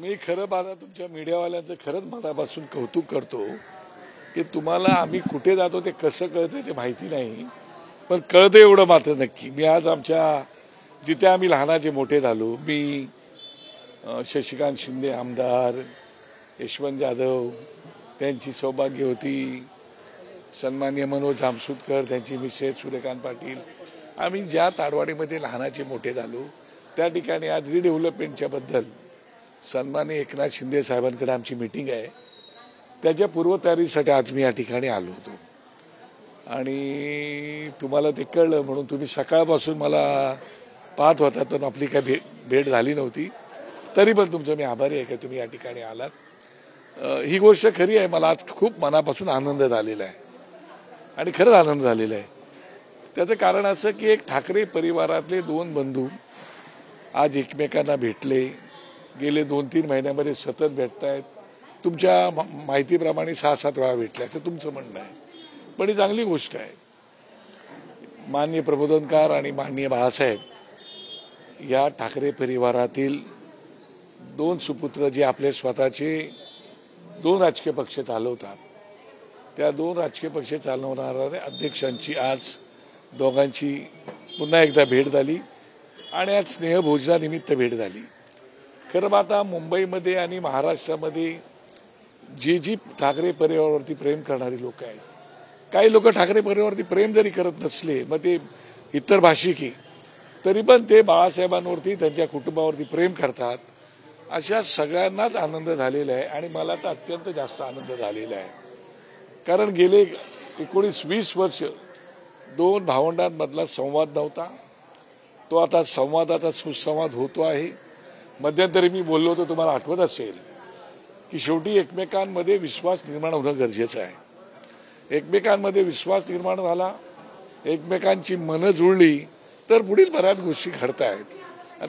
मी खरं पाहता तुमच्या मीडियावाल्यांचं खरंच मनापासून कौतुक करतो की तुम्हाला आम्ही कुठे जातो ते कसं कळतं ते माहिती नाही, पण कळतं एवढं मात्र नक्की. मी आज आमच्या जिथे आम्ही लहानाचे मोठे झालो, मी शशिकांत शिंदे आमदार, यशवंत जाधव त्यांची सौभाग्य होती, सन्माननीय मनोज जामसुदकर त्यांची मिसेस सूर्यकांत पाटील, आम्ही ज्या ताडवाडीमध्ये लहानाचे मोठे झालो त्या ठिकाणी आज रिडेव्हलपमेंटच्या बद्दल सन्माननीय एकनाथ शिंदे साहेबांकडे आमची मीटिंग आहे. त्याच्या पूर्वतयारीसाठी आज मी या ठिकाणी आलो होतो आणि तुम्हाला ते कळलं म्हणून तुम्ही सकाळपासून मला पाहत होता, पण आपली काही भेट झाली नव्हती. तरी पण तुमचं मी आभारी आहे की तुम्ही या ठिकाणी आलात. ही गोष्ट खरी आहे, मला आज खूप मनापासून आनंद झालेला आहे आणि खरंच आनंद झालेला आहे. त्याचं कारण असं की एक ठाकरे परिवारातले दोन बंधू आज एकमेकांना भेटले, गेले 2-3 महिन्यामध्ये सतत भेटतायत. तुमच्या माहितीप्रमाणे 6-7 वेळा भेटले असं तुमचं म्हणणं आहे, पण ही चांगली गोष्ट आहे. माननीय प्रबोधनकार आणि माननीय बाळासाहेब या ठाकरे परिवारातील दोन सुपुत्र जे आपले स्वतःचे 2 राजकीय पक्ष चालवतात, त्या 2 राजकीय पक्ष चालवणाऱ्या अध्यक्षांची आज दोघांची पुन्हा एकदा भेट झाली आणि आज स्नेहभोजनानिमित्त भेट झाली. खरं आता मुंबईमध्ये आणि महाराष्ट्रामध्ये जी ठाकरे परिवारावरती प्रेम करणारी लोक आहेत, काही लोक ठाकरे परिवारावरती प्रेम जरी करत नसले, मग ते इतर भाषिक तरी पण ते बाळासाहेबांवरती त्यांच्या कुटुंबावरती प्रेम करतात. अशा सगळ्यांनाच आनंद झालेला आहे आणि मला तर अत्यंत जास्त आनंद झालेला आहे. कारण गेले 19-20 वर्ष 2 भावंडांमधला संवाद नव्हता, तो आता संवादाचा सुसंवाद होतो आहे. मध्यंतरी मी बोललो होतो, तुम्हाला आठवत असेल की शेवटी एकमेकांमध्ये विश्वास निर्माण होणं गरजेचं आहे. एकमेकांमध्ये विश्वास निर्माण झाला, एकमेकांची मनं जुळली तर पुढील बऱ्याच गोष्टी घडत आहेत.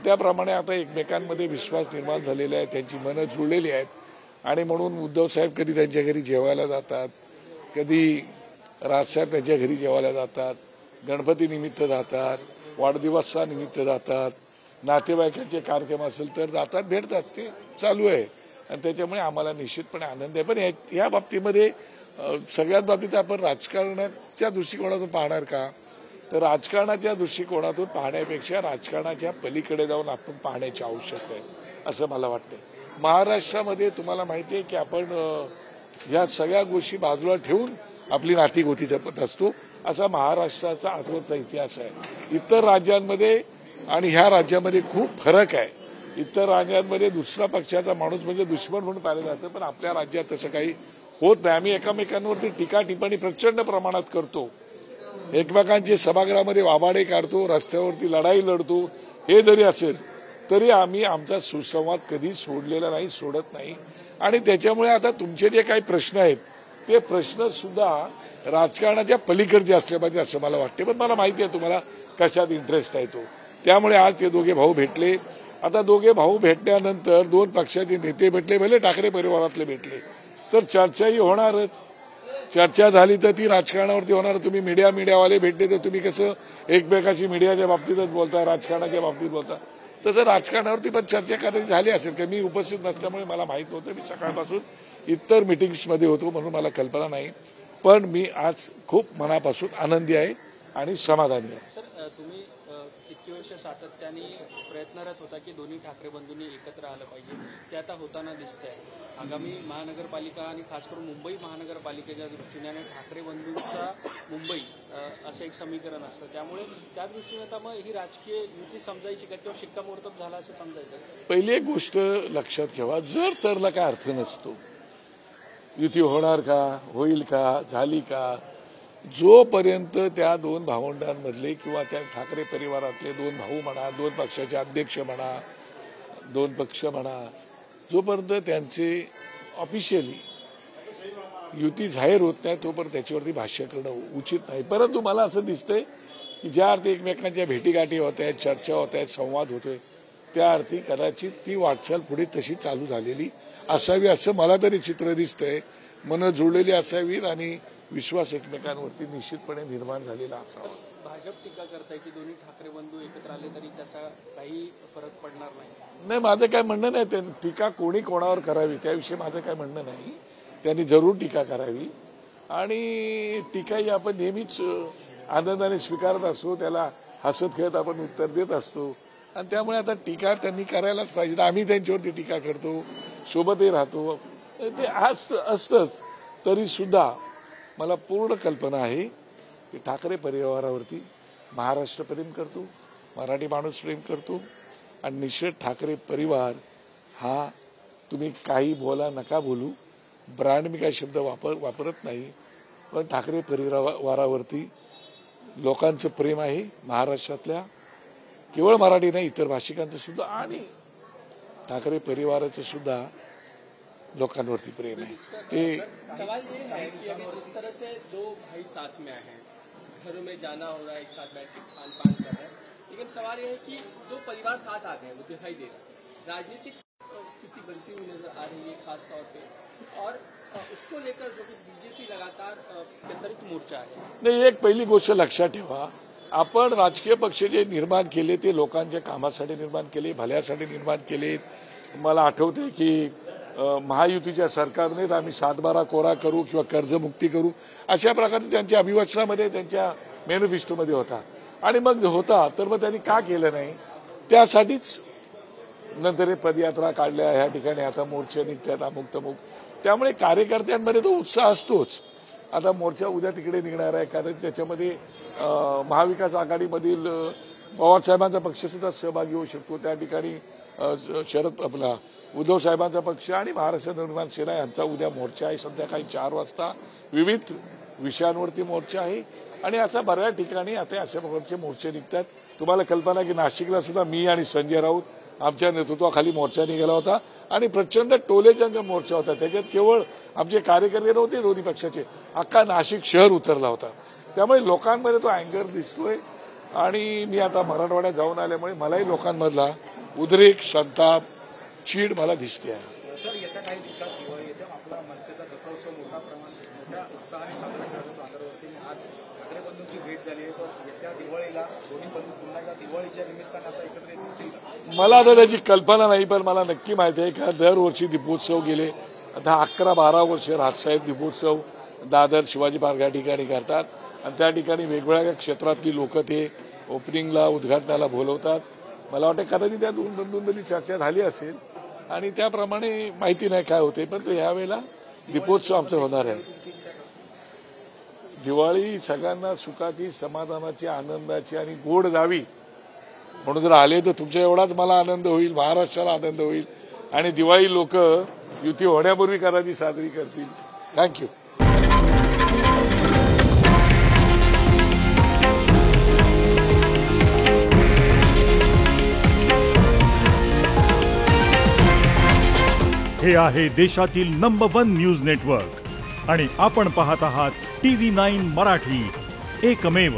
त्याप्रमाणे आता एकमेकांमध्ये विश्वास निर्माण झालेला आहे, त्यांची मनं जुळलेली आहेत आणि म्हणून उद्धव साहेब कधी त्यांच्या घरी जेवायला जातात, कधी राजसाहेब त्यांच्या घरी जेवायला जातात, गणपती निमित्त जातात, वाढदिवसानिमित्त जातात, नातेवाईकांचे कार्यक्रम असेल तर जातात, भेटतात. ते चालू आहे आणि त्याच्यामुळे आम्हाला निश्चितपणे आनंद आहे. पण या बाबतीमध्ये सगळ्यात बाबतीत आपण राजकारणाच्या दृष्टिकोनातून पाहणार का, तर राजकारणाच्या दृष्टिकोनातून पाहण्यापेक्षा राजकारणाच्या पलीकडे जाऊन आपण पाहण्याची आवश्यकता आहे असं मला वाटतं. महाराष्ट्रामध्ये तुम्हाला माहिती आहे की आपण या सगळ्या गोष्टी बाजूला ठेवून आपली नातीगोती जपत असतो. असा महाराष्ट्राचा आजवरचा इतिहास आहे. इतर राज्यांमध्ये आणि ह्या राज्यामध्ये खूप फरक आहे. इतर राज्यांमध्ये दुसऱ्या पक्षाचा माणूस म्हणजे दुश्मन म्हणून पाहिलं जातं, पण आपल्या राज्यात तसं काही होत नाही. आम्ही एकमेकांवरती टीका टिप्पणी प्रचंड प्रमाणात करतो, एकमेकांचे सभागृहामध्ये वाबाडे काढतो, रस्त्यावरती लढाई लढतो. हे जरी असेल तरी आम्ही आमचा सुसंवाद कधी सोडलेला नाही, सोडत नाही. आणि त्याच्यामुळे आता तुमचे जे काही प्रश्न आहेत ते प्रश्न सुद्धा राजकारणाच्या पलीकडचे असले पाहिजे असं मला वाटते. पण मला माहिती आहे तुम्हाला कशात इंटरेस्ट आहे तो. त्यामुळे आज ते दोघे भाऊ भेटले. आता दोघे भाऊ भेटल्यानंतर 2 पक्षाचे नेते भेटले, भले ठाकरे परिवारातले भेटले, तर चर्चाही होणारच. चर्चा झाली तर ती राजकारणावरती होणार. तुम्ही मीडियावाले भेटले तर तुम्ही कसं एकमेकाशी मीडियाच्या बाबतीतच बोलता, राजकारणाच्या बाबतीत बोलता, तसं राजकारणावरती पण चर्चा करायची झाली असेल. का मी उपस्थित नसल्यामुळे मला माहीत नव्हतं. मी सकाळपासून इतर मिटिंग्समध्ये होतो म्हणून मला कल्पना नाही. पण मी आज खूप मनापासून आनंदी आहे आणि समाधानी आहे. सर, तुम्ही इतकी वर्ष सातत्याने प्रयत्नरत होता की दोन्ही ठाकरे बंधूंनी एकत्र आलं पाहिजे, ते आता होताना दिसतंय. आगामी महानगरपालिका आणि खास करून मुंबई महानगरपालिकेच्या दृष्टीने आणि ठाकरे बंधूंचा मुंबई असं एक समीकरण असतं, त्यामुळे त्या दृष्टीने आता मग ही राजकीय युती समजायची का किंवा शिक्कामोर्तब झाला असं समजायचं? पहिली एक गोष्ट लक्षात ठेवा, जर तरला काय अर्थ नसतो. युती होणार का, होईल का, झाली का, जोपर्यंत त्या 2 भावंडांमधले किंवा त्या ठाकरे परिवारातले 2 भाऊ म्हणा, 2 पक्षाचे अध्यक्ष म्हणा, 2 पक्ष म्हणा, जोपर्यंत त्यांचे ऑफिशियली युती जाहीर होत नाही तोपर्यंत त्याच्यावरती भाष्य करणं उचित नाही. परंतु मला असं दिसतंय की ज्या अर्थी एकमेकांच्या भेटीगाठी होत आहेत, चर्चा होत आहेत, संवाद होतोय, त्या अर्थी कदाचित ती वाटचाल पुढे तशी चालू झालेली असावी असं मला तरी चित्र दिसतंय. मनं जुळलेली असावीत आणि विश्वास एकमेकांवरती निश्चितपणे निर्माण झालेला असावा. भाजप टीका करताय की दोन्ही ठाकरे बंधू एकत्र आले तरी त्याचा काही फरक पडणार नाही. नाही, माझं काय म्हणणं नाही. ते टीका कोणी कोणावर करावी त्याविषयी माझं काय म्हणणं नाही. त्यांनी जरूर टीका करावी आणि टीका ही आपण नेहमीच आनंदाने स्वीकारत असतो. त्याला हसत खेळत आपण उत्तर देत असतो आणि त्यामुळे आता टीका त्यांनी करायलाच पाहिजे. आम्ही त्यांच्यावरती टीका करतो, सोबतही राहतो, ते असतंच. तरी सुद्धा मला पूर्ण कल्पना आहे की ठाकरे परिवारावरती महाराष्ट्र प्रेम करतो, मराठी माणूस प्रेम करतो आणि निश्चित ठाकरे परिवार हा, तुम्ही काही बोला नका बोलू, ब्रँड मी काही शब्द वापरत नाही, पण ठाकरे परिवारावरती लोकांचं प्रेम आहे. महाराष्ट्रातल्या केवळ मराठी नाही, इतर भाषिकांचं सुद्धा आणि ठाकरे परिवाराचं सुद्धा लोकांवरती प्रेम आहे. ते सवाल ये है कि अभी जिस तरह से दो भाई साथ में आए हैं, घरों में जाना हो रहा है, एक साथ बैठ के खान पान कर रहे हैं, लेकिन सवाल ये है कि दो परिवार साथ आ गए हैं, वो दिखाई दे रहा है, राजनीतिक स्थिति बनती हुई नजर आ रही है खास तौर पे, और उसको लेकर जो कि बीजेपी लगातार वितरित मोर्चा है. नाही, एक पहिली गोष्ट लक्षात ठेवा, आपण राजकीय पक्ष जे निर्माण केले ते लोकांच्या कामासाठी निर्माण केले, भल्यासाठी निर्माण केले. मला आठवते की महायुतीच्या सरकारने आम्ही 7/12 कोरा करू किंवा कर्जमुक्ती करू अशा प्रकारे त्यांच्या अभिवाचनामध्ये, त्यांच्या मॅनिफेस्टोमध्ये होता. आणि मग होता तर मग त्यांनी का केलं नाही, त्यासाठीच नंतर हे पदयात्रा काढल्या, ह्या ठिकाणी आता मोर्चे निघतात अमुक तमुक. त्यामुळे कार्यकर्त्यांमध्ये तो उत्साह असतोच. आता मोर्चा उद्या तिकडे निघणार आहे, कारण त्याच्यामध्ये महाविकास आघाडीमधील पवारसाहेबांचा पक्ष सुद्धा सहभागी होऊ शकतो. त्या ठिकाणी उद्धव साहेबांचा पक्ष आणि महाराष्ट्र नवनिर्माण सेना यांचा उद्या मोर्चा आहे. संध्याकाळी 4 वाजता विविध विषयांवरती मोर्चा आहे आणि असा बऱ्याच ठिकाणी आता अशा प्रकारचे मोर्चे निघतात. तुम्हाला कल्पना की नाशिकला सुद्धा मी आणि संजय राऊत आमच्या नेतृत्वाखाली मोर्चा निघाला होता आणि प्रचंड टोलेजंग मोर्चा होता. त्याच्यात केवळ आमचे कार्यकर्ते नव्हते दोन्ही पक्षाचे, अख्खा नाशिक शहर उतरला होता. त्यामुळे लोकांमध्ये तो अँगर दिसतोय आणि मी आता मराठवाड्यात जाऊन आल्यामुळे मलाही लोकांमधला उद्रेक, संताप, चीड मला दिसते आहे. सर, येत्या काही दिवसात दिवाळी येते, आपला मनसेचा दसरा मोठ्या उत्साहाने साजरा करत होतो आंध्रवरती. आज ठाकरे बंधूंची भेट झाली आहे, तर येत्या दिवाळीला दोन्ही बंधू पुन्हा एकदा दिवाळीच्या निमित्तानं आता एकत्र येत असतील का? मला आता त्याची कल्पना नाही, पण मला नक्की माहिती आहे का दरवर्षी दीपोत्सव गेले आता 11-12 वर्ष राजसाहेब दीपोत्सव दादर शिवाजी पार्क या ठिकाणी करतात आणि त्या ठिकाणी वेगवेगळ्या क्षेत्रातली लोक ते ओपनिंगला, उद्घाटनाला बोलवतात. मला वाटतं कदाचित त्या दोन बंधूंमध्ये चर्चा झाली असेल आणि त्याप्रमाणे माहिती नाही काय होते, पण तो यावेळेला दीपोत्सव आमचा होणार आहे. दिवाळी सगळ्यांना सुखाची, समाधानाची, आनंदाची आणि गोड जावी म्हणून जर आले तर तुमच्या एवढाच मला आनंद होईल, महाराष्ट्राला आनंद होईल आणि दिवाळी लोक युती होण्यापूर्वी कदाचित साजरी करतील. थँक्यू. हे आहे देशातील नंबर 1 न्यूज नेटवर्क आणि आपण पाहत आहात TV9 मराठी, एकमेव.